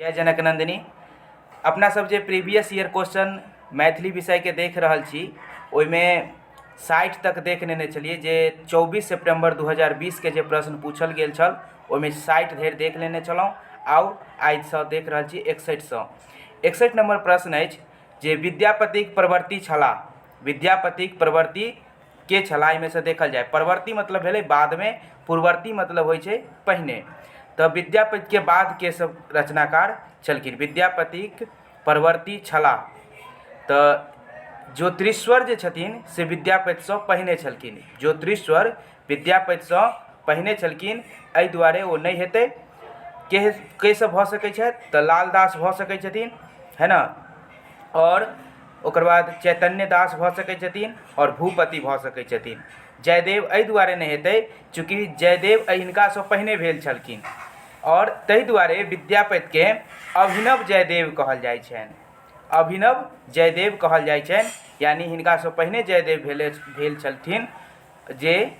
जय जनक नंदिनी। अपना सब जे प्रीवियस ईयर क्वेश्चन मैथिली विषय के देख रहल छी ओहिमे 60 तक देख लेने छलिए। जे 24 सितंबर 2020 के जे प्रश्न पूछल गेल छल ओहिमे 60 धरि देख लेने छलहुँ। आउ आज से देख रहल छी 61 नंबर प्रश्न अछि जे विद्यापतिक प्रवृत्ति छलाह। विद्यापतिक प्रवृत्ति के छलाह एहिमे से देखल जाए। प्रवृत्ति मतलब भेलै बाद में, पूर्ववर्ती मतलब होइ छै पहिने। तऽ विद्यापति के बाद के सब रचनाकार छलखिन। विद्यापतिक प्रवृत्ति छलाह तऽ ज्योतिश्वर जे छथिन से विद्यापतिसँ पहिने छलखिन। ज्योतिश्वर विद्यापतिसँ पहिने छलखिन, एहि दुआरे ओ नहि हेतै। के सब भऽ सकै छथि तऽ लालदास भऽ सकै छथिन, है ना, और ओकर बाद चैतन्य दास भऽ सकै छथिन और भूपति भऽ सकै छथिन। जयदेव एहि दुआरे नहि हेतै चूँकि जयदेव हिनकासँ पहिने भेल छलखिन और ताहि दुआरे विद्यापतिके अभिनव जयदेव कहल जाइ छनि। अभिनव जयदेव कहल जाइ छनि, यानी हिनकासँ पहिने जयदेव भेल छलखिन, जे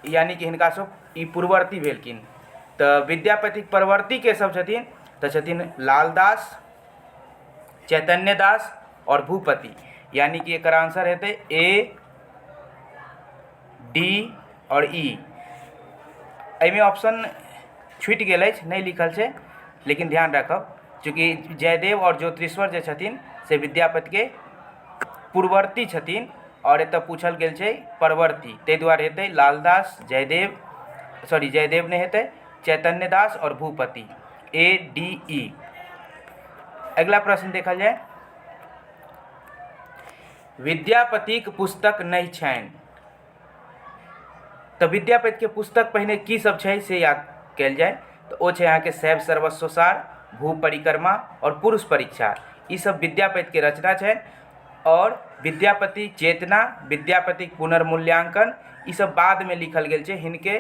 यानी कि हिनकासँ ई पूर्ववर्ती भेलखिन। तऽ विद्यापतिक प्रवृत्ति के सब छथिन तऽ छथिन लालदास, चैतन्य दास और भूपति, यानी कि एकर आंसर हेतै ए, डी और ई। एहिमे ऑप्शन छूटि गेल अछि, नहीं लिखल छै, लेकिन ध्यान रखब चूँकि जयदेव और ज्योतिश्वर जे छथिन से विद्यापति के पूर्ववर्ती छथिन और एतऽ पूछल गेल छै प्रवृत्ति, ताहि दुआरे हेतै लालदास, जयदेव नहीं हेतै, चैतन्य दास और भूपति, ए, डी, ई। अगला प्रश्न देखल जाए। विद्यापतिक पुस्तक नहीं छनि तऽ विद्यापति के पुस्तक पहिने की सब छै से याद कयल जाए तऽ ओ छै अहाँके शैव सर्वस्वसार, भू परिक्रमा और पुरुष परीक्षा। ई सब विद्यापति के रचना छनि और विद्यापति चेतना, विद्यापतिक पुनर्मूल्यांकन ई सब बाद में लिखल गेल छै। हिनके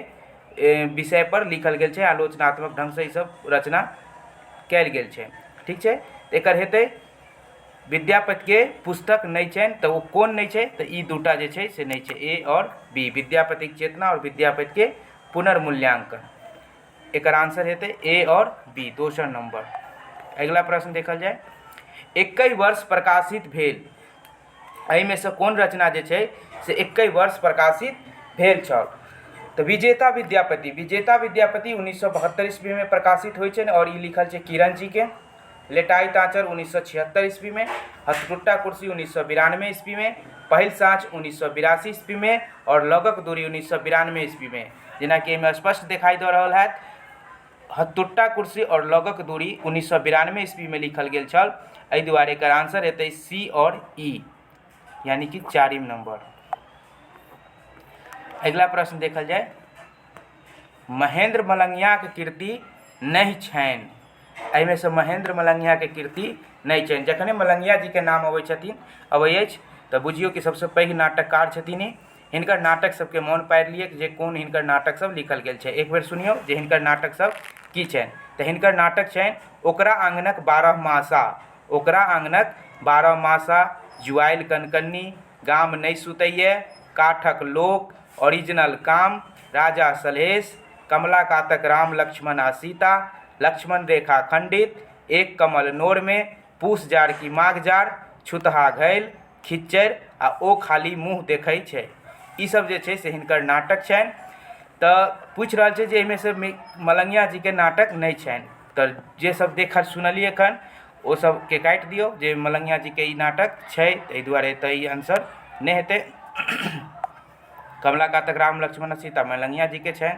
विषय पर लिखल गेल छै, आलोचनात्मक ढंग से ई सब रचना कयल गेल छै। ठीक छै, तऽ एकर हेतै विद्यापति के पुस्तक नहीं छनि तऽ ओ कोन नहीं छै तऽ ई दूटा जे छै से नहीं छै, ए और बी, विद्यापतिक चेतना और विद्यापति के पुनर्मूल्यांकन। एकर आंसर हेतै ए और बी, दोसर नंबर। अगला प्रश्न देखल जाए। 21 वर्ष प्रकाशित भेल, एहिमे से कोन रचना जे छै से 21 वर्ष प्रकाशित भेल छल तऽ विजेता विद्यापति 1972 ईस्वी में प्रकाशित होइ छै और ई लिखल छै किरण जी के। लेटाई आँचर 1976 ईस्वी में, हथटुट्टा कुर्सी 1992 ईस्वी में, पहिल साँच 1982 ईस्वी में और लगक दूरी 1992 ईस्वी में। जेना कि एहिमे स्पष्ट दिखाई दऽ रहल हैत, हथटुट्टा कुर्सी और लगक दूरी 1992 ईस्वी में लिखल गेल छल, एहि दुआरे एकर आंसर हेतै सी और ई, यानी कि 4म नंबर। अगला प्रश्न देखल जाए। महेंद्र मलंगिया के कीर्ति नहीं छनि, एहिमे से महेंद्र मलंगिया के कीर्ति नहीं छनि। जखने मलंगिया जी के नाम अबै अछि तऽ बुझियौ कि सबसे पैघ नाटककार छथिन। हिनकर नाटक सबके मोन पारि लिअ जे कोन हिनकर नाटक सब लिखल गेल छै। एक बेर सुनियौ जे हिनकर नाटक सब की छनि तऽ हिनकर नाटक छनि ओकरा आंगनक 12 मासा, ओकरा आंगनक 12 मासा, जुआइल कनकन्नी, गाम नहीं सुतैये, काठक लोक, ओरिजिनल काम, राजा सलहेश, कमला कातक राम लक्ष्मण आ सीता, लक्ष्मण रेखा खंडित, एक कमल नोर में, पूस जार की माघ जार, छुतहा घैल, खिच्चर आ ओ खाली मुँह देखै छै। ई सब जे छै से हिनकर नाटक छनि। तऽ पूछि रहल छै जे एहिमे से मलंगिया जी के नाटक नहीं छनि, तऽ जे सब देखल सुनलिए एखन ओ सब के काटि दियौ जे मलंगिया जी के ई नाटक छै, एहि दुआरे तऽ ई आंसर नहीं हेतै। कमला कातक राम लक्ष्मण आ सीता मलंगिया जी के छनि,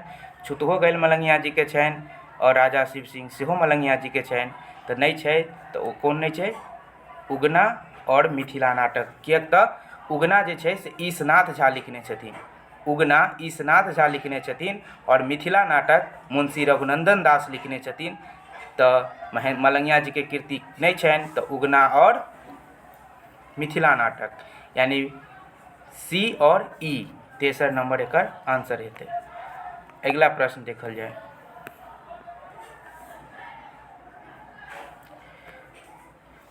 छुतहो घैल मलंगिया जी के छनि और राजा शिव सिंह सेहो मलंगिया जी के छनि। तऽ नहीं छै तऽ ओ कोन नहीं छै, उगना और मिथिला नाटक। किएक तऽ उगना जे छै से ईशनाथ झा लिखने छथिन, उगना ईशनाथ झा लिखने छथिन और मिथिला नाटक मुंशी रघुनंदन दास लिखने छथिन। तऽ मलंगिया जी के कीर्ति नहीं छनि तऽ उगना और मिथिला नाटक, यानी सी और ई, तेसर नंबर एकर आंसर हेतै। अगला प्रश्न देखल जाए।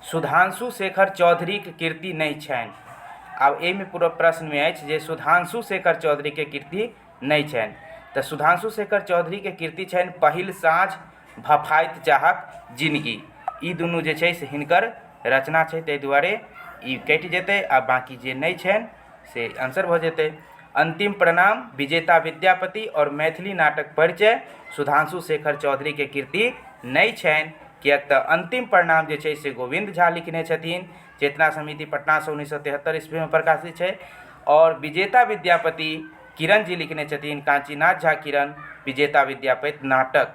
सुधांशु शेखर चौधरी के कीर्ति नहीं छनि। आब एहिमे पूरा प्रश्न में अछि जे सुधांशु शेखर चौधरी के कीर्ति नहीं छनि तऽ सुधांशु शेखर चौधरी के कीर्ति छनि पहिल साँझ, भफाइत चाहक जिंदगी। ई दुनू जे छै से हिनकर रचना छै, ताहि दुआरे ई कटि जेतै आ बाँकी जे नहि छनि से आंसर भऽ जेतै। अंतिम प्रणाम विजेता विद्यापति और मैथिली नाटक परिचय सुधांशु शेखर चौधरी के कीर्ति नहीं छनि, किएक तऽ अंतिम प्रणाम जे छै से गोविंद झा लिखने छथिन, चेतना समिति पटना से 1973 ईस्वी में प्रकाशित छै। और विजेता विद्यापति किरण जी लिखने छथिन, कांचीनाथ झा किरण विजेता विद्यापति नाटक।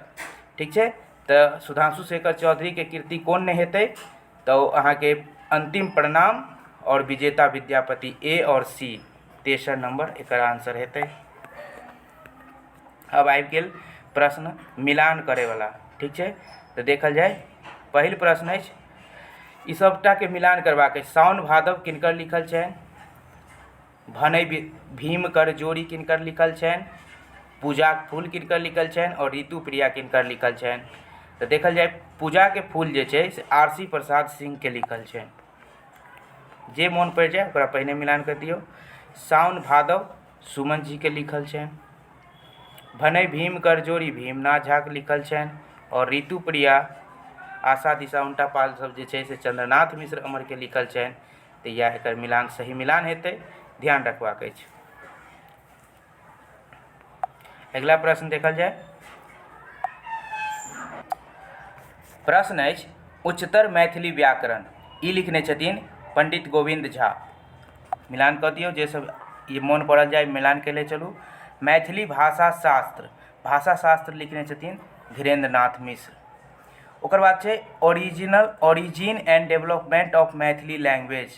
ठीक छै, तऽ सुधांशु शेखर चौधरी के कीर्ति कोन नहि हेतै, तऽ अहाँके अंतिम प्रणाम और विजेता विद्यापति ए और सी तेसर नंबर एकर आंसर हेतै। अब आबि गेल प्रश्न मिलान करैवला। ठीक छै, तऽ देखल जाय पहिल प्रश्न अछि, ई सबटा के मिलान करबाक अछि। साउन भादव किनकर लिखल छनि, भनई भीम कर जोड़ी किनकर लिखल छनि, पूजाक फूल किनकर लिखल छनि और ऋतु प्रिया किनकर लिखल छनि। तऽ देखल जाय पूजा के फूल जे छै से आर.सी. प्रसाद सिंह के लिखल छनि। जे मोन पड़ि जाय ओकरा पहिने मिलान कर दियौ। साउन भादव सुमन जी के लिखल छनि, भनई भीम कर जोड़ी भीमनाथ झा के लिखल छनि और ऋतु प्रिया आशा दिशा उल्टा पाल सब जे छै से चंद्रनाथ मिश्र अमर के लिखल छनि। तऽ इएह एकर मिलान सही मिलान हेतै, ध्यान रखबाक अछि। अगिला प्रश्न देखल जाय। प्रश्न अछि, उच्चतर मैथिली व्याकरण ई लिखने छथिन पंडित गोविंद झा। मिलान कऽ दियौ, जे सब ये मोन पड़ल जाय मिलान के ले चलू। मैथिली भाषा शास्त्र लिखने छथिन धीरेन्द्र नाथ मिश्र। ओकर बाद छै origin and development of Maithili language,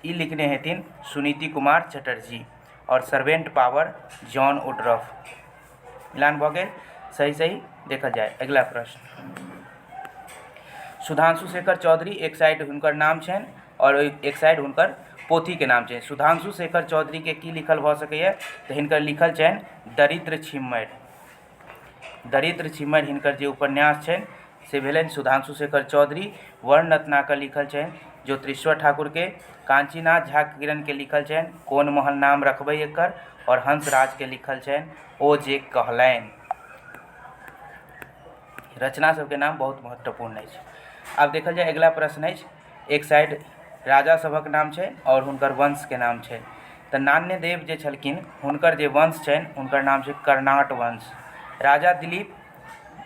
ई लिखने हेथिन सुनीति कुमार चटर्जी। और सर्वेंट पावर जॉन वुडरॉफ। मिलान भऽ गेल, सही सही देखल जाय। अगिला प्रश्न, सुधांशु शेखर चौधरी एक साइड हुनकर नाम छनि और एक साइड हुनकर पोथी के नाम छनि। सुधांशु शेखर चौधरी के की लिखल भऽ सकैए, तऽ हिनकर लिखल छनि दरिद्र छिम्मरि। दरिद्र छिम्मरि हिनकर जे उपन्यास छनि से भेलनि सुधांशु शेखर चौधरी। वर्ण रत्नाकर लिखल छनि ज्योतिश्वर ठाकुर के। कांचीनाथ झा किरण के लिखल छनि कोन महल नाम रखबै एकर, और हंसराज के लिखल छनि ओ जे कहलनि। रचना सबके नाम बहुत महत्वपूर्ण अछि। आब देखल जाय अगिला प्रश्न अछि, एक साइड राजा सभक नाम छै और हुनकर वंश के नाम छै। तऽ नान्यदेव जे छलखिन हुनकर जे वंश छनि हुनकर नाम छै कर्नाट वंश। राजा दिलीप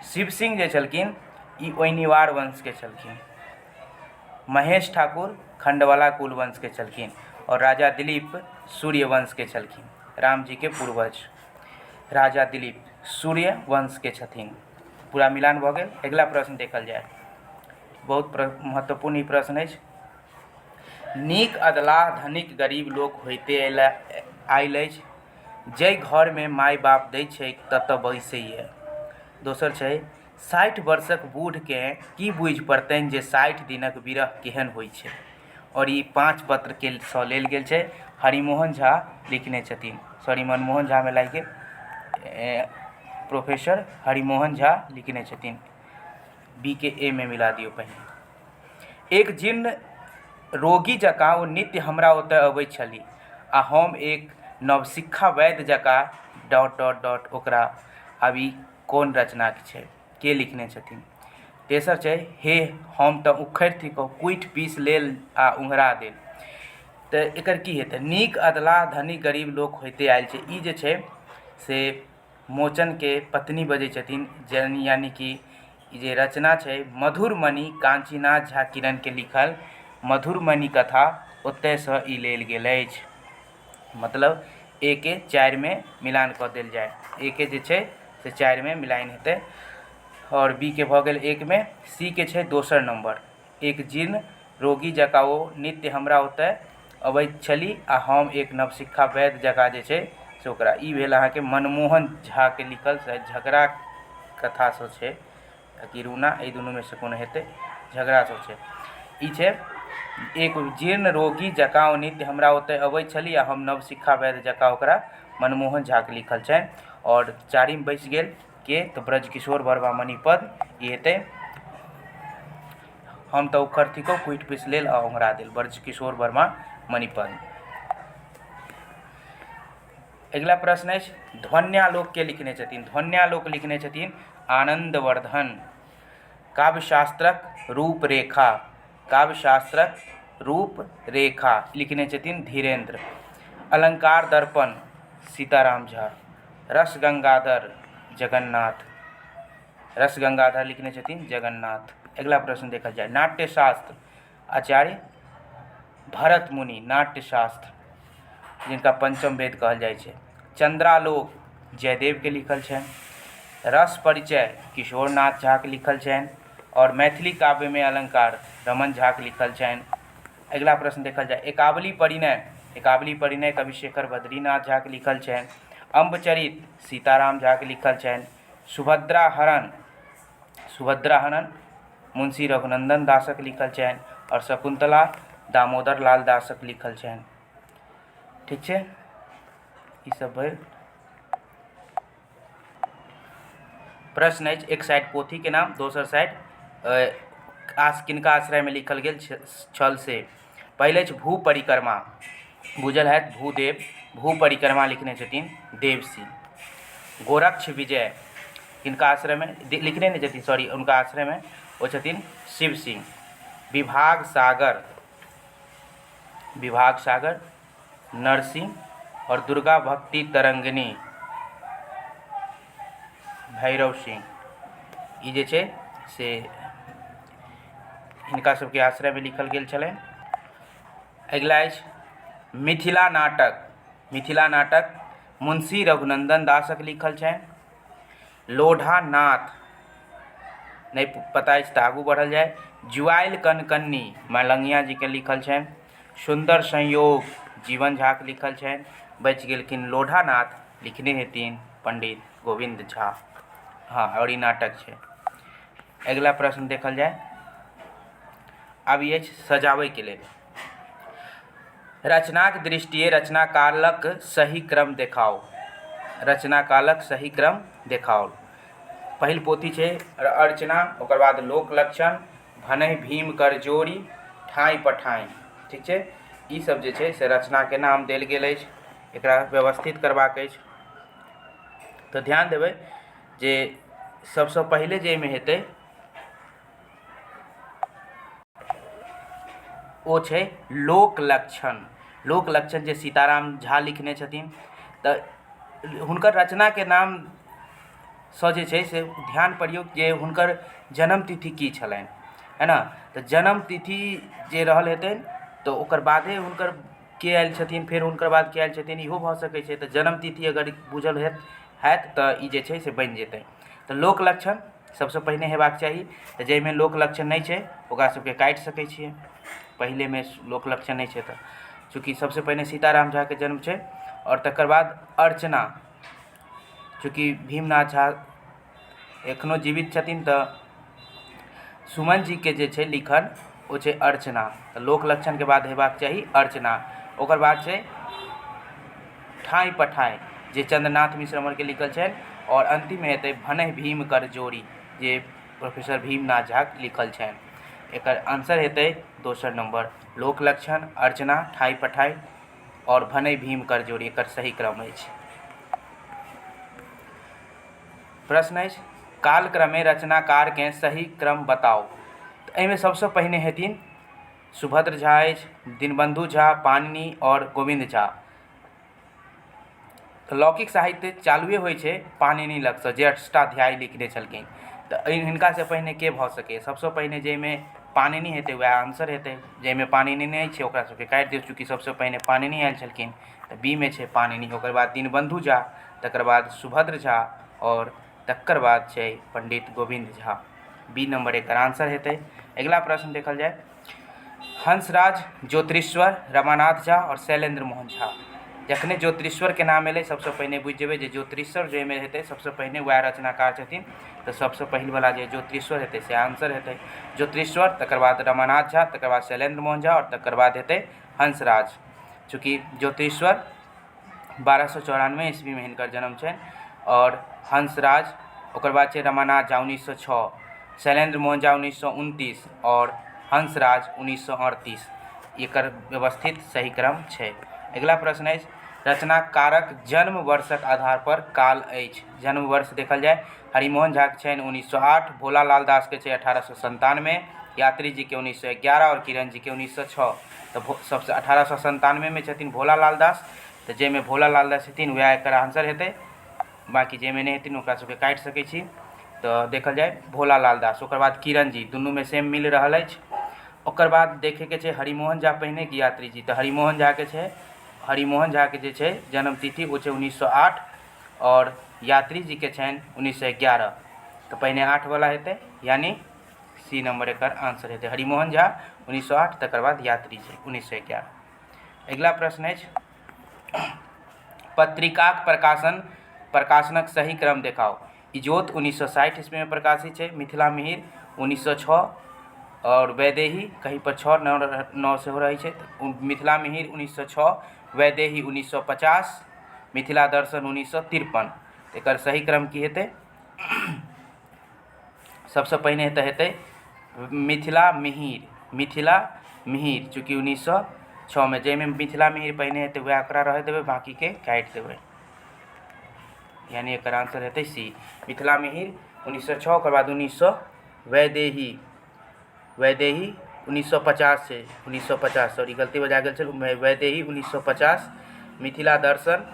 शिव सिंह जे छलखिन ई ओइनिवार वंश के छलखिन। महेश ठाकुर खंडवाला कुल वंश के छलखिन और राजा दिलीप सूर्य वंश के छलखिन। राम जी के पूर्वज राजा दिलीप सूर्य वंश के छथिन। पूरा मिलान भऽ गेल। अगिला प्रश्न देखल जाय, बहुत महत्वपूर्ण ई प्रश्न अछि। नीक अदला धनिक गरीब लोक होइते आयल अछि, जाहि घरमे माय बाप दै छै ततऽ बैसैए। दोसर छै 60 वर्षक बूढ़केँ की बुझि पड़तनि जे 60 दिनक विरह केहन होइ छै। और ई 5 पत्र के सँ लेल गेल छै, हरिमोहन झा लिखने छथिन। सॉरी, मनमोहन झा में लागि गेल, प्रोफेसर हरिमोहन झा लिखने छथिन। बी के ए में मिला दियौ पहिने। एक जीर्ण रोगी जकाँ ओ नित्य हमरा ओतय अबैत छलीह, आ हम एक नवसिक्खा वैद्य जकाँ ... ओकरा। आब ई कोन रचनाक छै, के लिखने छथिन। तेसर छै, हे हम तऽ उखड़ि थिकौ कुटि पीस लेल आ उंघरा देल। तऽ एकर की हेतै, नीक अदला धनी गरीब लोक होइते आयल छै। ई जे छै से मोचन के पत्नी बजै छथिन, यानी कि ई जे रचना छै मधुरमणि कांचीनाथ झा किरण के लिखल मधुरमणि कथा ओतयसँ ई लेल गेल अछि। मतलब ए के 4 में मिलान कऽ देल जाय। ए के जे छै से 4 में मिलान हेतै और बी के भऽ गेल 1 में। सी के छै दोसर नंबर, एक जीर्ण रोगी जकाँ ओ नित्य हमरा ओतय अबैत छली आ हम एक नवसिक्खा वैद्य जकाँ जे छै से ओकरा। ई भेल अहाँके मनमोहन झा के लिखल झगड़ा कथा सँ छै कि रूना, एहि दुनू में से कोनो हेतै, झगड़ा सँ छै। ई छै एक जीर्ण रोगी जकाँ ओ नित्य हमरा ओतय अबैत छली आ हम नवसिक्खा वैद्य जकाँ ओकरा, मनमोहन झा के लिखल छनि। और 4 बचि गेल के, तऽ ब्रजकिशोर वर्मा मणिपद ई हेतै हम तऽ उखड़ थिकौ कुटि पीस लेल आ ओंघरा देल, ब्रजकिशोर वर्मा मणिपद। अगिला प्रश्न अछि ध्वन्यालोक के लिखने छथिन। ध्वन्यालोक लिखने छथिन आनंदवर्धन। काव्यशास्त्रक रूपरेखा, काव्यशास्त्रक रूपरेखा लिखने छथिन धीरेन्द्र। अलंकार दर्पण सीताराम झा। रस गंगाधर जगन्नाथ, रस गंगाधर लिखने छथिन जगन्नाथ। अगला प्रश्न देखा जाए। नाट्यशास्त्र आचार्य भरत मुनि, नाट्यशास्त्र जिनका पंचम वेद कहल जाइ छै। चंद्रालोक जयदेव के लिखल छनि। रस परिचय किशोरनाथ झा के लिखल छनि। और मैथिली काव्य में अलंकार रमन झा के लिखल छनि। अगला प्रश्न देखल जाए। एकावली परिणय, एकावली परिणय कविशेखर बद्रीनाथ झा के लिखल छनि। अम्बचरित सीताराम झा के लिखल छनि। सुभद्रा हरण, सुभद्रा हरण मुंशी रघुनंदन दासक लिखल छनि। और शकुंतला दामोदर लाल दासक लिखल छनि। ठीक छै, ई सब भेल प्रश्न अछि। एक साइड पोथी के नाम, दोसर साइड किनका आश्रय में लिखल गेल छल से। पहले छै भू परिक्रमा, बुझल हैत भूदेव, भू परिक्रमा लिखने छथिन देवसी। गोरक्ष विजय किनका आश्रय में लिखने नहीं छथिन, सॉरी उनका आश्रय में वो छथिन शिव सिंह। विभाग सागर, विभाग सागर नरसिंह। और दुर्गा भक्ति तरंगिनी भैरव सिंह, ई जे छै से हिनका सबके आश्रय में लिखल गेल छलनि। अगिला अछि मिथिला नाटक, मिथिला नाटक मुंशी रघुनंदन दासक लिखल छनि। लोढ़ा नाथ नहीं पता अछि तऽ आगू बढ़ल जाए। जुआइल कनकन्नी मलंगिया जी के लिखल छनि। सुंदर संयोग जीवन झा के लिखल छनि। बचि गेलखिन लोढ़ा नाथ, लिखने हेथिन पंडित गोविंद झा। हाँ, और ई नाटक छै। अगला प्रश्न देखल जाए। आब ई अछि सजाबै के लेल। रचनाक दृष्टिए रचनाकालक सही क्रम देखाओ, रचनाकालक सही क्रम देखाओ। पहिल पोथी छै अर्चना, ओकर बाद लोक लक्षण, भनहि भीम कर जोड़ी, ठाई पठाई। ठीक छै, ई सब जे छै से रचना के नाम देल गेल अछि। एकरा व्यवस्थित करबाक अछि। तो ध्यान देबै जे सबसँ पहिले जे एहिमे हेतै ओ छै लोक लक्षण। लोक लक्षण जे सीताराम झा लिखने छथिन, तऽ हुनकर रचना के नाम सँ जे छै से ध्यान पड़ियौ जे हुनकर जन्म तिथि की छलनि, है ना। तऽ जन्म तिथि जे रहल हेतै तऽ ओकर बादे हुनकर के आयल छथिन, फेर हुनकर बाद के आयल छथिन, इहो भऽ सकै छै। तऽ जन्म तिथि अगर बुझल हैत तऽ ई जे छै से बनि जेतै। तऽ लोक लक्षण सबसँ पहिने हेबाक चाही। तऽ जाहिमे लोक लक्षण नहि छै ओकरा सबके काटि सकै छियै। पहिले में लोक लक्षण नहीं छै, चूँकि सबसे पहले सीताराम झा के जन्म छै। और तकर बाद अर्चना, चूँकि भीमनाथ झा एखनो जीवित छथिन तऽ सुमन जी के जे छै लिखल ओ छै अर्चना। तऽ लोक लक्षण के बाद हेबाक चाही अर्चना। ओकर बाद छै ठाई पठाई जे चंद्रनाथ मिश्र हमर के लिखल छनि। और अंतिम में हेतै भनहि भीम कर जोड़ी जे प्रोफेसर भीमनाथ झा लिखल छनि। एकर आंसर हेतै दोसर नंबर, लोक लक्षण, अर्चना, ठाई पठाई और भनहि भीम कर जोड़ी एकर सही क्रम अछि। प्रश्न अछि कालक्रमे रचनाकार के सही क्रम बताओ। तऽ एहिमे सबसँ पहिने हेथिन सुभद्र झा अछि, दीनबंधु झा, पाणिनि और गोविंद झा। लौकिक साहित्य चालुए होइ छै पाणिनि लगसँ, जे अष्टाध्यायी लिखने छलखिन। तऽ हिनका से पहिने के भऽ सकै, सबसँ पहिने जाहिमे पाणिनि हेतै वएह आंसर हेतै। जाहिमे पाणिनि नहीं छै ओकरा सबके काटि दियौ, चूँकि सबसँ पहिने पाणिनि आयल छलखिन। तऽ बी में छै पाणिनि, ओकर बाद दीनबंधु झा, तकर बाद सुभद्र झा और तकर बाद छै पंडित गोविंद झा। बी नंबर एकर आंसर हेतै। अगला प्रश्न देखल जाए। हंसराज ज्योतिरीश्वर, रमानाथ झा और शैलेंद्र मोहन झा। जखने ज्योतिरीश्वर के नाम एलै सबसँ पहिने बुझि जेबै जे ज्योतिरीश्वर जाहिमे हेतै सबसँ पहिने वएह रचनाकार छथिन। तऽ सबसँ पहिलवला जे ज्योतिरीश्वर हेतै से आंसर हेतै ज्योतिरीश्वर, तकर बाद रमानाथ झा, तकर बाद शैलेंद्र मोहन झा और तकर बाद हेतै हंसराज। चूँकि ज्योतिरीश्वर 1294 ईस्वी में हिनकर जन्म छनि और हंसराज ओकर बाद छै रमानाथ झा 1906, शैलेंद्र मोहन झा 1929 और हंसराज 1938। एकर व्यवस्थित सही क्रम छै। अगला प्रश्न अछि रचनाकारक जन्म वर्षक आधार पर काल अछि। जन्म वर्ष देखल जाए हरिमोहन झा के छनि 1908, भोला लाल दास के छै 1897, यात्री जी के 1911 और किरण जी के 1906। तो सबसे 1897 में छथिन भोला लाल दास, तो जाहिमे भोला लाल दास छथिन वएह एकर आंसर हेतै। बाकी जाहिमे नहीं हेथिन ओकरा सबके काटि सकै छी। तो देखल जाए भोला लाल दास, ओकर बाद किरण जी, दुनू में सेम मिल रहल अछि। ओकर बाद देखे के छै हरिमोहन झा पहिने कि यात्री जी, तो हरिमोहन झा के छै, हरिमोहन झा के जे छै जन्म तिथि वो छै 1908 और यात्री जी के छनि 1911। तो पहिने 8 वाला हेतै, यानी सी नंबर एकर आंसर हेतै। हरिमोहन झा 1908, तकर बाद यात्री जी 1911। अगिला प्रश्न अछि पत्रिकाक प्रकाशनक सही क्रम देखाओ। इजोत 1960 ईस्वी में प्रकाशित है, मिथिला मिहिर 1906 और वैदेही कहीं पर 6-9 से हो रही है। मिथिला मिहिर 1906, वैदेही 1950, मिथिला दर्शन 1953। एकर सही क्रम की हेतै? सबसे पहिने हेतै मिथिला मिहिर चूँकि 1906 में, जाहिमे मिथिला मिहिर पहिने हेतै वएह एकरा रह देबै, बाकी के काटि देबै, यानी एकर आंसर हेतै सी मिथिला मिहिर 1906। ओकर बाद 1900 वैदेही 1950 से 1950, सॉरी गलती बजा गेल छल, वैदेही 1950, मिथिला दर्शन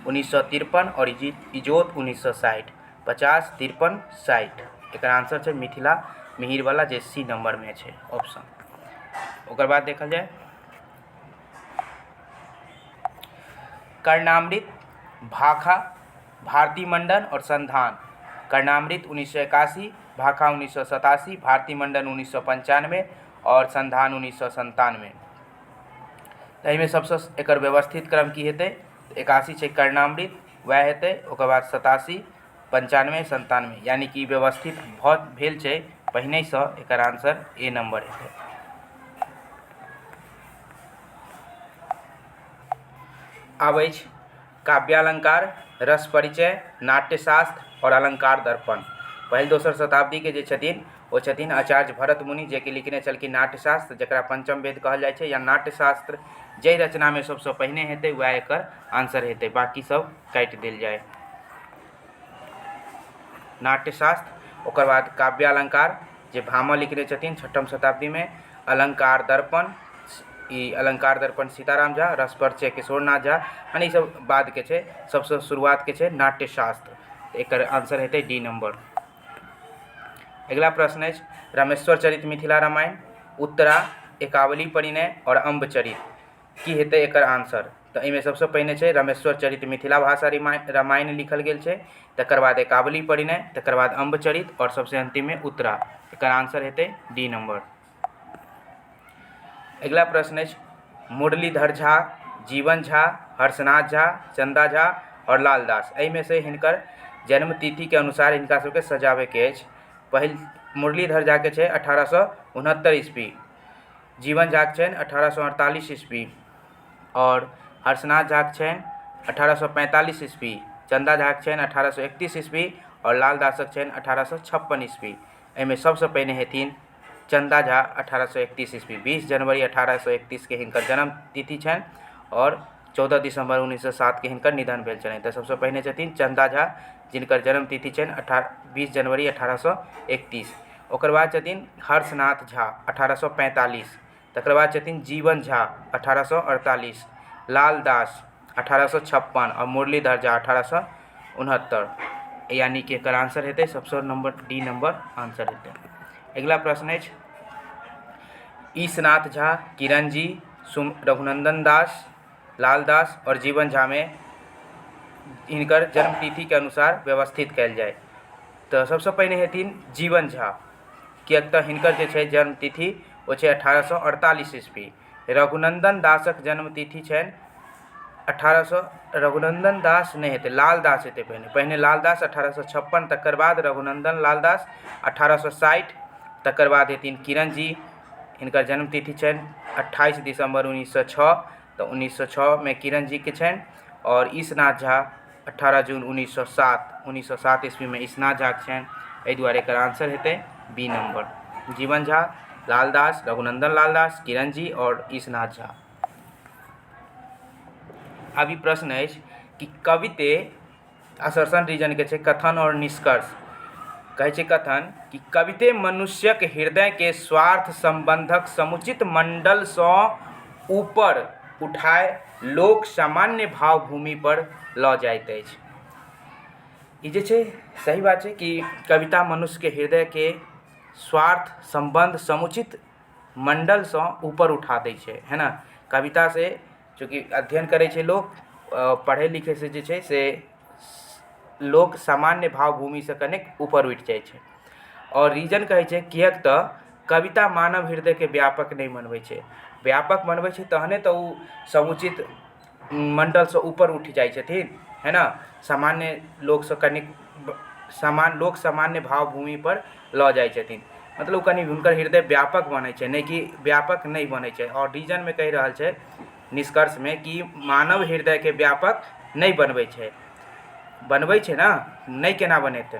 1953 और इजोत 1960। 50, 53, 60 एकर आंसर है मिथिला मिहिर वाला, जे सी नंबर में है ऑप्शन। ओकर बाद देखल जाए कर्णामृत, भाखा, भारती मंडन और संधान। कर्णामृत 1981, भाखा 1987, भारती मंडन 1995 और संधान 1997। एहिमे सबसे एकर व्यवस्थित क्रम की हेतै? 81 छै कर्णामृत, वएह हेतै। ओकर बाद 87, 95, 97, यानी कि व्यवस्थित भेल छै पहिने से। एकर आंसर ए नंबर हेतै। आब अछि काव्यालंकार, रस परिचय, नाट्यशास्त्र और अलंकार दर्पण। पहिल दोसर शताब्दी के जे छथिन वो छथिन आचार्य भरत मुनि, जे कि लिखने छलखिन नाट्यशास्त्र, जकरा पंचम वेद कहल जाइ छै या नाट्यशास्त्र। जे रचना में सबसे पहिने हेतै वएह एकर आंसर हेतै, बाकी सब काटि देल जाए। नाट्यशास्त्र, ओकर बाद काव्यालंकार जे भामा लिखने छथिन 6वीं शताब्दी में, अलंकार दर्पण, ई अलंकार दर्पण सीताराम झा, रस परिचय किशोरनाथ झा, यानी सब बाद के छै, सबसे शुरुआत के छै नाट्यशास्त्र। एकर आंसर हेतै डी नंबर। अगला प्रश्न है रामेश्वर चरित मिथिला रामायण, उत्तरा, एकावली परिणय और अम्ब चरित की हेतै एकर आंसर? तो एहिमे सबसे पहिने छै रामेश्वर चरित मिथिला भाषा रामायण लिखल गेल छै, तकर बाद एकावली परिणय, तकर बाद अम्ब चरित और सबसे अंतिम में उत्तरा। एकर आंसर हेतै डी नंबर। अगला प्रश्न है मुरलीधर झा, जीवन झा, हर्षनाथ झा, चंदा झा और लाल दास। एहिमे से हिनकर जन्म तिथि के अनुसार हिनका सबके सजावे के अछि। पहिल मुरलीधर झा के छै 1869 ईस्वी, जीवन झा के छनि 1848 ईस्वी और हर्षनाथ झा के छनि 1845 ईस्वी, चंदा झा के छनि 1831 ईस्वी और लाल दासक छनि 1856 ईस्वी। एहिमे सबसे पहिने हेथिन चंदा झा 1831 ईस्वी, 20 जनवरी 1831 के हिनकर जन्म तिथि छनि और 14 दिसंबर 1907 के हिनकर निधन भेल छनि। तो सबसे पहिने छथिन चंदा झा, जिनकर जन्म तिथि छनि 20 जनवरी 1831। ओकर बाद छथिन हर्षनाथ झा 1845, तकर बाद छथिन जीवन झा 1848, लाल दास 1856 और मुरलीधर झा 1869, यानी कि एकर आंसर हेतै सबसे नंबर डी नंबर आंसर हेतै। अगला प्रश्न है ईशनाथ झा, किरण जी, रघुनंदन दास, लाल दास और जीवन झा में हिनकर जन्म तिथि के अनुसार व्यवस्थित कयल जाए। तो सबसे पहिने हेथिन जीवन झा, किएक तऽ हिनकर जे छै जन्म तिथि वो छै 1848 ईस्वी। रघुनंदन दासक जन्म तिथि छनि 1800, रघुनंदन दास नहीं हेतै, लाल दास हेतै पहिने लाल दास 1856, तकर बाद रघुनंदन लाल दास 1860, तकर बाद हेथिन किरण जी, हिनकर जन्म तिथि छनि 28 दिसंबर 1906। तो 1906 में किरण जी के छनि और ईशनाथ झा 18 जून 1907 ईस्वी में ईशनाथ झा के छनि। एहि दुआरे एकर आंसर हेतै बी नंबर, जीवन झा, लाल दास, रघुनंदन लाल दास, किरण जी और ईशनाथ झा। अभी प्रश्न है कि कविते असर्शन रीजन के कथन और निष्कर्ष कहे कथन कि कविते मनुष्यक हृदय के स्वार्थ संबंधक समुचित मंडल से ऊपर उठाए लोक सामान्य भावभूमि पर लऽ जाइत अछि। ई जे छै सही बात है कि कविता मनुष्य के हृदय के स्वार्थ संबंध समुचित मंडल से ऊपर उठा दै छै, है ना। कविता से चूँकि अध्ययन करे छै लोग, पढ़े लिखे से जे छै से लोक सामान्य भावभूमि से कनेक ऊपर उठि जाइ छै। और रीजन कहै छै किएक तऽ कविता मानव हृदय के व्यापक नहीं बनबै छै, व्यापक बनबै छै तहने तऽ उ समुचित मंडल से ऊपर उठ जाइ छथिन, है ना। सामान्य लोक से कनिक लोक सामान्य भावभूमि पर लऽ जाइ छथिन, मतलब कनि हुनकर हृदय व्यापक बनै छै, नहीं कि व्यापक नहीं बनै छै। और रीजन में कहि रहल छै निष्कर्ष में कि मानव हृदय के व्यापक नहीं बनबै छै, बनबै छै ना, नहीं केना बनेतै।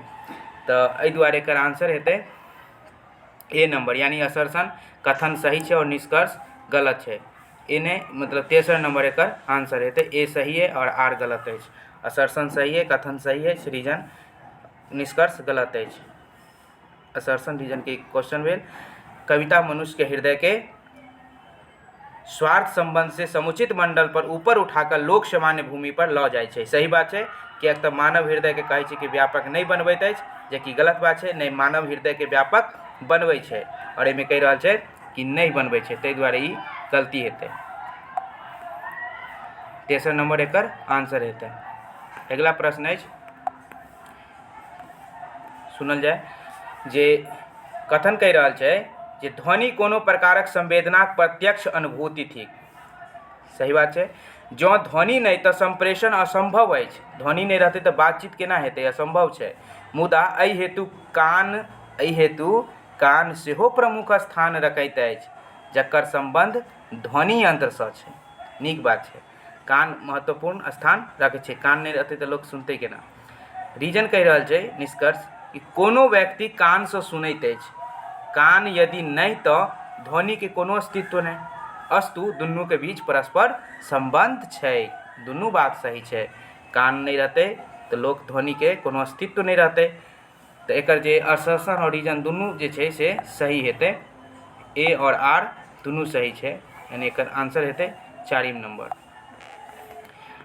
तऽ एहि दुआरे एकर आंसर हेतै ए नंबर, यानी असर्शन कथन सही छै और निष्कर्ष गलत छै। ए ने मतलब तेसर नंबर एकर आंसर हेतै, ए सही है और आर गलत अछि। असर्शन सही है, कथन सही है, रीजन निष्कर्ष गलत अछि। असर्शन रीजन के क्वेश्चन भेल कविता मनुष्य के हृदय के स्वार्थ संबंध से समुचित मंडल पर ऊपर उठाकर लोक सामान्य भूमि पर लऽ जाइ छै। सही बात छै, किएक तऽ मानव हृदय के कहै छै कि व्यापक नहीं बनबैत अछि, जेकि गलत बात छै। नहीं, मानव हृदय के व्यापक बनबै छै और एहिमे कहि रहल छै कि नहीं बनबै छै, ताहि दुआरे ई गलती हेतै। तेसर नंबर एकर आंसर हेतै। अगला प्रश्न अछि, सुनल जाय जे कथन कहि रहल छै जे ध्वनि कोनो प्रकारक संवेदनाक प्रत्यक्ष अनुभूति थिक। सही बात छै, जँ ध्वनि नहीं तऽ संप्रेषण असंभव अछि, ध्वनि नहीं रहतै तऽ बातचीत केना हेतै, असंभव छै। मुदा एहि हेतु कान सेहो प्रमुख स्थान रखैत अछि, जकर संबंध ध्वनि यंत्र सँ छै। नीक बात छै, कान महत्वपूर्ण स्थान रखै छै, कान नहीं रहतै तऽ लोक सुनतै केना। रीजन कहि रहल छै निष्कर्ष कि कोनो व्यक्ति कान से सुनैत अछि, कान यदि नहीं तऽ ध्वनि के कोनो अस्तित्व नहीं, अस्तु दुनू के बीच परस्पर संबंध छै। दुनू बात सही छै, कान नहीं रहतै तऽ लोक ध्वनि के कोनो अस्तित्व नहीं रहतै। तऽ एकर जे असर्शन और रीजन दुनू जे छै से सही हेतै, ए और आर दुनू सही छै, यानी एकर आंसर हेतै चारिम नंबर।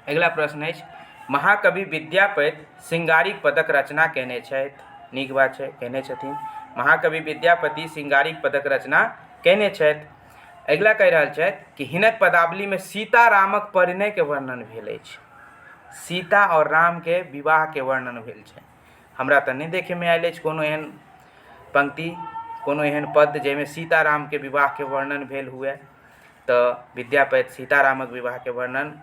अगला प्रश्न अछि, महाकवि विद्यापति श्रृंगारिक पदक रचना केने छथि। नीक बात छै, केने छथिन, महाकवि विद्यापति श्रृंगारिक पदक रचना केने छथि। अगला कहि रहल छथि कि हिनक पदावली में सीता रामक परिणय के वर्णन भेल अछि, सीता और राम के विवाह के वर्णन भेल छै। हमरा तऽ नहीं देखे में आयल अछि कोनो एहन पंक्ति, कोनो एहन पद जाहिमे सीताराम के विवाह के वर्णन भेल हुए। तऽ विद्यापति सीतारामक विवाह के वर्णन,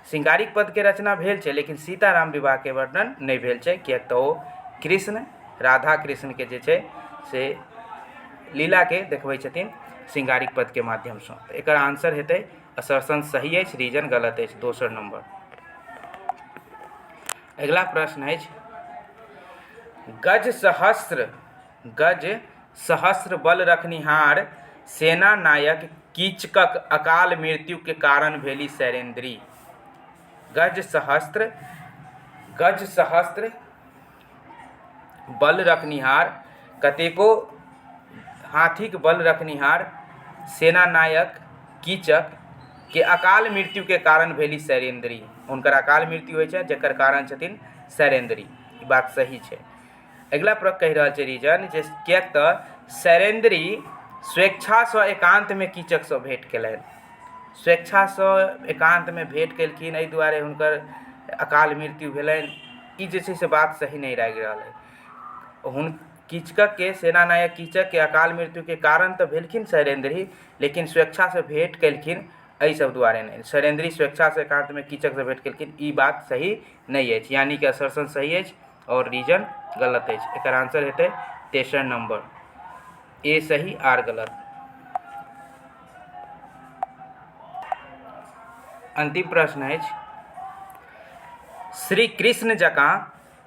श्रृंगारिक पद के रचना भेल छै, लेकिन सीताराम विवाह के वर्णन नहीं भेल छै, किएक तऽ ओ कृष्ण राधा कृष्ण के जे छै से लीला के देखबै छथिन श्रृंगारिक पद के माध्यम से। एकर आंसर हेतै असर्शन सही अछि, रीजन गलत अछि, दोसर नंबर। अगला प्रश्न अछि, गज सहस्त्र बल रखनिहार सेना नायक कीचकक अकाल मृत्यु के कारण भेली सैरेंद्री। गज सहस्त्र बल रखनिहार, कतेको हाथीक बल रखनिहार सेना नायक कीचक के अकाल मृत्यु के कारण भेली सैरेंद्री। हुनकर अकाल मृत्यु होइ छै जकर कारण छथिन सैरेंद्री। ई बात सही छै। अगला प्रश्न कहि रहल छै रीजन जे किएक तऽ सैरेंद्री स्वेच्छा से एकांत में कीचक से भेंट केलनि, स्वेच्छा से एकांत में भेंट केलखिन, एहि दुआरे हुनकर अकाल मृत्यु भेलनि। ई जे छै से बात सही नहीं लागि रहल है। कीचक के सेना नायक कीचक के अकाल मृत्यु के कारण तो भेलखिन सैरेंद्री, लेकिन स्वेच्छा से भेंट केलखिन एहि सब दुआरे नहीं। सैरेंद्री स्वेच्छा से एकांत में कीचक से भेंट केलखिन, ई बात सही नहीं अछि, यानी कि असर्शन सही अछि और रीजन गलत अछि। एकर आंसर हेतै तेसर नंबर, ए सही आर गलत। अंतिम प्रश्न अछि, श्री कृष्ण जकाँ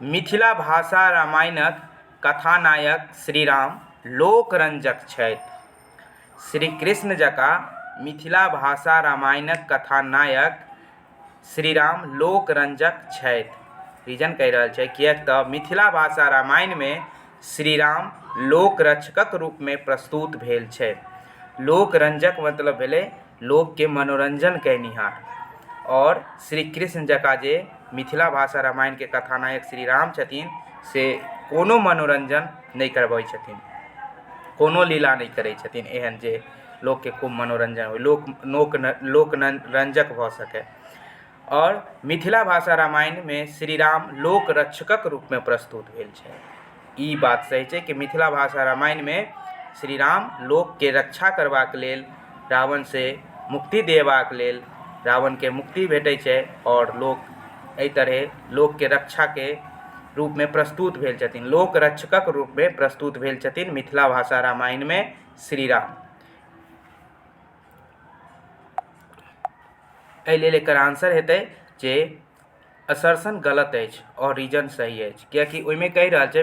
मिथिला भाषा रामायणक कथानायक श्री राम लोकरंजक छथि। श्री कृष्ण जकाँ मिथिला भाषा रामायणक कथानायक श्री राम लोकरंजक छथि। रीजन कहि रहल छै किएक तऽ मिथिला भाषा रामायण में श्री राम लोकरक्षकक रूप में प्रस्तुत भेल छै। लोकरंजक मतलब भेलै लोक के मनोरंजन कयनिहार। और श्री कृष्ण जकाँ जे मिथिला भाषा रामायण के कथानायक श्री राम छथिन से कोनो मनोरंजन नहीं करबै छथिन, कोनो लीला नहीं करै छथिन एहन जे लोक के खूब मनोरंजन हो, लोकरंजक भऽ सकै। और मिथिला भाषा रामायण में श्री राम लोक रक्षकक रूप में प्रस्तुत भेल छै। ई बात सही छै कि मिथिला भाषा रामायण में श्री राम लोक के रक्षा करबाक लेल, रावण से मुक्ति देबाक लेल रावण के मुक्ति भेटै छै और लोक एहि तरह लोक के रक्षा के रूप में प्रस्तुत भेल छथिन, लोक रक्षकक रूप में प्रस्तुत भेल छथिन मिथिला भाषा रामायण में श्री राम। एहि लेल एकर आंसर हेतै जे असर्शन गलत अछि और रीजन सही अछि, किएकि ओहिमे कहि रहल छै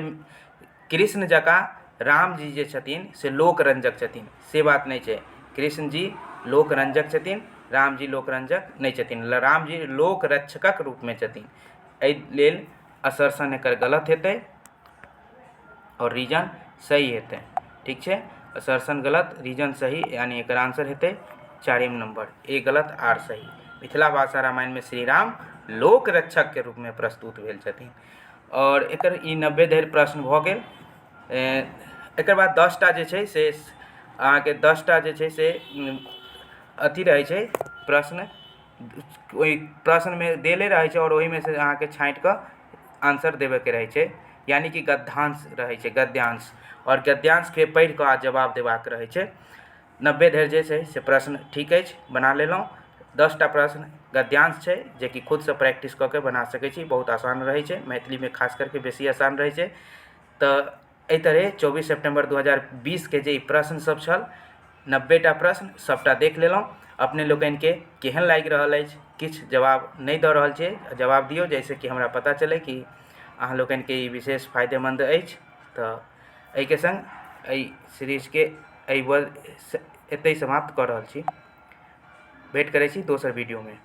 कृष्ण जकाँ राम जी जे छथिन से लोकरंजक छथिन, से बात नहीं छै। कृष्ण जी लोकरंजक छथिन, राम जी लोकरंजक नहीं छथिन, राम जी लोकरक्षकक रूप में छथिन। एहि लेल असर्शन एकर गलत हेतै और रीजन सही हेतै। ठीक छै, असर्शन गलत, रीजन सही, यानी एकर आंसर हेतै 4म नंबर, ए गलत आर सही। मिथिला भाषा रामायण में श्री राम लोक रक्षक के रूप में प्रस्तुत भेल छथिन। और एकर ई 90 धरि प्रश्न भऽ गेल। एकर बाद 10टा जे छै से अहाँके 10टा जे छै से अथी रहै छै प्रश्न, ओहि प्रश्न में देले रहै छै और ओहि में से अहाँके छाँटि कऽ आंसर देवे के रहै छै, यानी कि गद्यांश रहै छै, गद्यांश। और गद्यांश के पढ़ि कऽ आ जवाब देबाक रहै छै। 90 धरि जे छै से प्रश्न ठीक अछि, बना लेलहुँ। 10टा प्रश्न गद्यांश छै जे कि खुद से प्रैक्टिस कऽ के बना सकै छी, बहुत आसान रहै छै, मैथिली में खास करके बेसी आसान रहै छै। तऽ एहि तरह 24 सितंबर 2020 के जे प्रश्न सब छल 90टा प्रश्न सबटा देख लेलहुँ। अपने लोकनि के केहन लागि रहल अछि, किछु जवाब नहीं दऽ रहल छै, जवाब दियौ जाहिसँ कि हमरा पता चलै कि अहाँ लोकनि के ई विशेष फायदेमंद अछि। तऽ एहि के संग एहि सीरीज के एतहि समाप्त कऽ रहल छी। भेट करै छी दोसर वीडियो में।